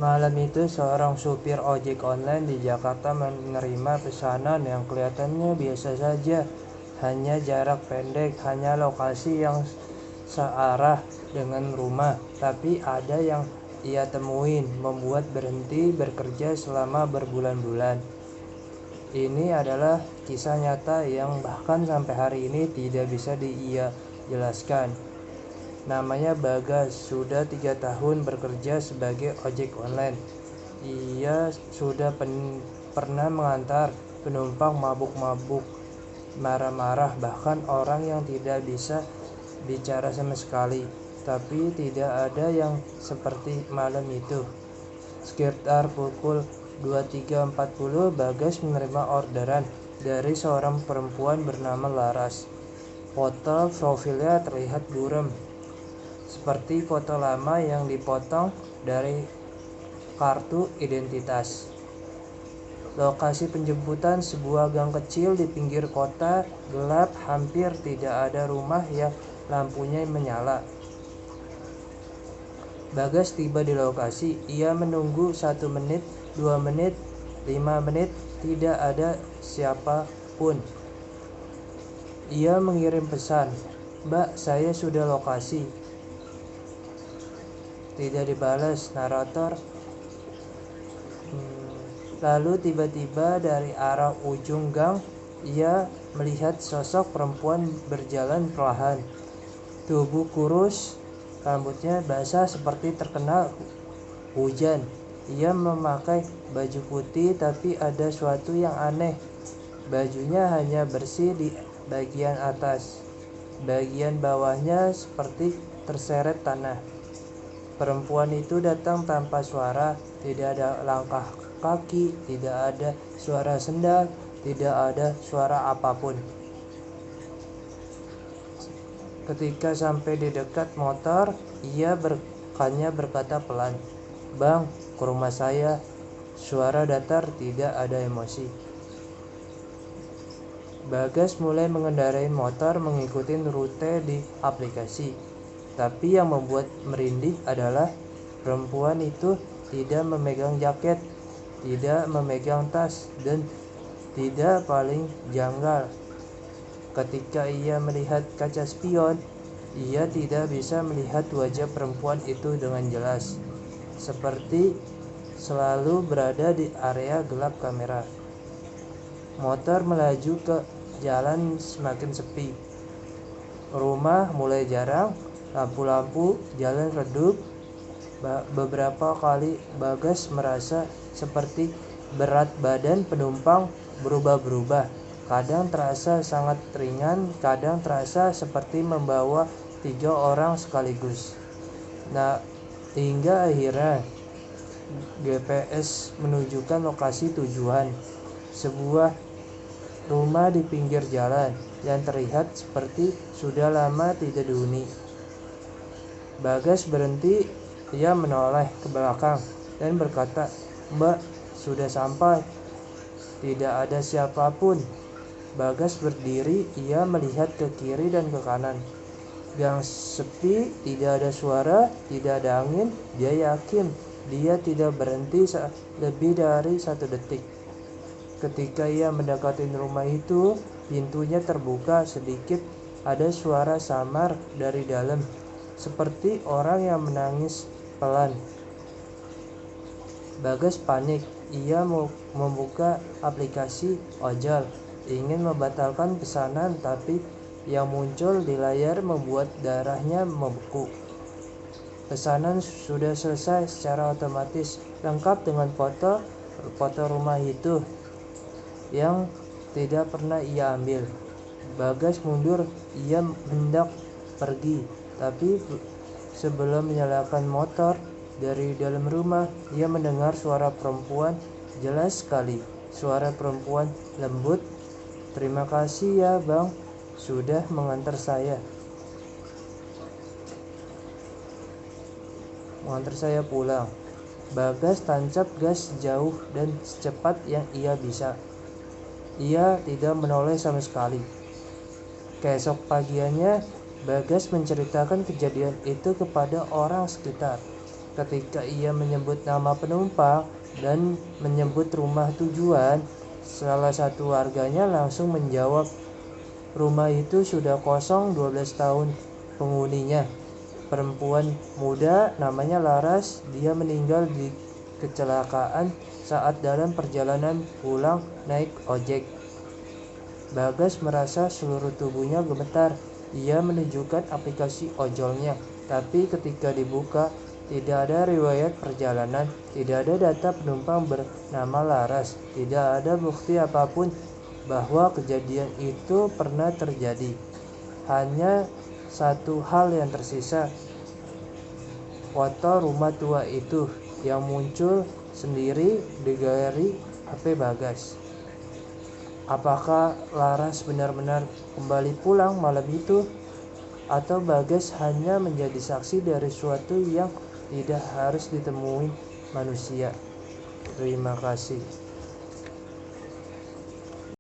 Malam itu seorang supir ojek online di Jakarta menerima pesanan yang kelihatannya biasa saja. Hanya jarak pendek, hanya lokasi yang searah dengan rumah. Tapi ada yang ia temuin, membuat berhenti bekerja selama berbulan-bulan. Ini adalah kisah nyata yang bahkan sampai hari ini tidak bisa ia jelaskan. Namanya Bagas, sudah 3 tahun bekerja sebagai ojek online. Ia sudah pernah mengantar penumpang mabuk-mabuk, marah-marah, bahkan orang yang tidak bisa bicara sama sekali. Tapi tidak ada yang seperti malam itu. Sekitar pukul 23.40, Bagas menerima orderan dari seorang perempuan bernama Laras. Foto profilnya terlihat buram, seperti foto lama yang dipotong dari kartu identitas. Lokasi penjemputan sebuah gang kecil di pinggir kota, gelap, hampir tidak ada rumah yang lampunya menyala. Bagas tiba di lokasi. Ia menunggu 1 menit, 2 menit, 5 menit, tidak ada siapapun. Ia mengirim pesan, "Mbak, saya sudah lokasi." Tidak dibalas narator. Lalu tiba-tiba dari arah ujung gang, ia melihat sosok perempuan berjalan perlahan. Tubuh kurus, rambutnya basah seperti terkena hujan. Ia memakai baju putih, tapi ada sesuatu yang aneh. Bajunya hanya bersih di bagian atas. Bagian bawahnya seperti terseret tanah. Perempuan itu datang tanpa suara, tidak ada langkah kaki, tidak ada suara sendal, tidak ada suara apapun. Ketika sampai di dekat motor, ia hanya berkata pelan, "Bang, ke rumah saya." Suara datar, tidak ada emosi. Bagas mulai mengendarai motor mengikuti rute di aplikasi. Tapi yang membuat merinding adalah perempuan itu tidak memegang jaket, tidak memegang tas, dan tidak paling janggal. Ketika ia melihat kaca spion, ia tidak bisa melihat wajah perempuan itu dengan jelas, seperti selalu berada di area gelap kamera. Motor melaju ke jalan semakin sepi. Rumah mulai jarang, lampu-lampu jalan redup. Beberapa kali Bagas merasa seperti berat badan penumpang berubah-berubah. Kadang terasa sangat ringan, kadang terasa seperti membawa 3 orang sekaligus. Nah, hingga akhirnya GPS menunjukkan lokasi tujuan, sebuah rumah di pinggir jalan yang terlihat seperti sudah lama tidak dihuni. Bagas berhenti. Ia menoleh ke belakang dan berkata, "Mbak, sudah sampai." Tidak ada siapapun. Bagas berdiri. Ia melihat ke kiri dan ke kanan. Gang sepi, tidak ada suara, tidak ada angin. Dia yakin dia tidak berhenti lebih dari 1 detik. Ketika ia mendekati rumah itu, pintunya terbuka sedikit. Ada suara samar dari dalam, seperti orang yang menangis pelan. Bagas panik. Ia membuka aplikasi ojol, ingin membatalkan pesanan, tapi yang muncul di layar membuat darahnya membeku. Pesanan sudah selesai secara otomatis, lengkap dengan foto rumah itu yang tidak pernah ia ambil. Bagas mundur. Ia hendak pergi, tapi sebelum menyalakan motor, dari dalam rumah ia mendengar suara perempuan jelas sekali. Suara perempuan lembut, "Terima kasih ya bang, sudah mengantar saya pulang." Bagas tancap gas jauh dan secepat yang ia bisa. Ia tidak menoleh sama sekali. Keesok pagiannya, Bagas menceritakan kejadian itu kepada orang sekitar. ketika ia menyebut nama penumpang dan menyebut rumah tujuan, salah satu warganya langsung menjawab, "Rumah itu sudah kosong 12 tahun penghuninya. Perempuan muda namanya Laras, dia meninggal di kecelakaan saat dalam perjalanan pulang naik ojek." Bagas merasa seluruh tubuhnya gemetar. Ia menunjukkan aplikasi ojolnya, tapi ketika dibuka, tidak ada riwayat perjalanan, tidak ada data penumpang bernama Laras, tidak ada bukti apapun bahwa kejadian itu pernah terjadi. Hanya satu hal yang tersisa, foto rumah tua itu yang muncul sendiri di galeri HP Bagas. Apakah Laras benar-benar kembali pulang malam itu? Atau Bagas hanya menjadi saksi dari sesuatu yang tidak harus ditemui manusia? Terima kasih.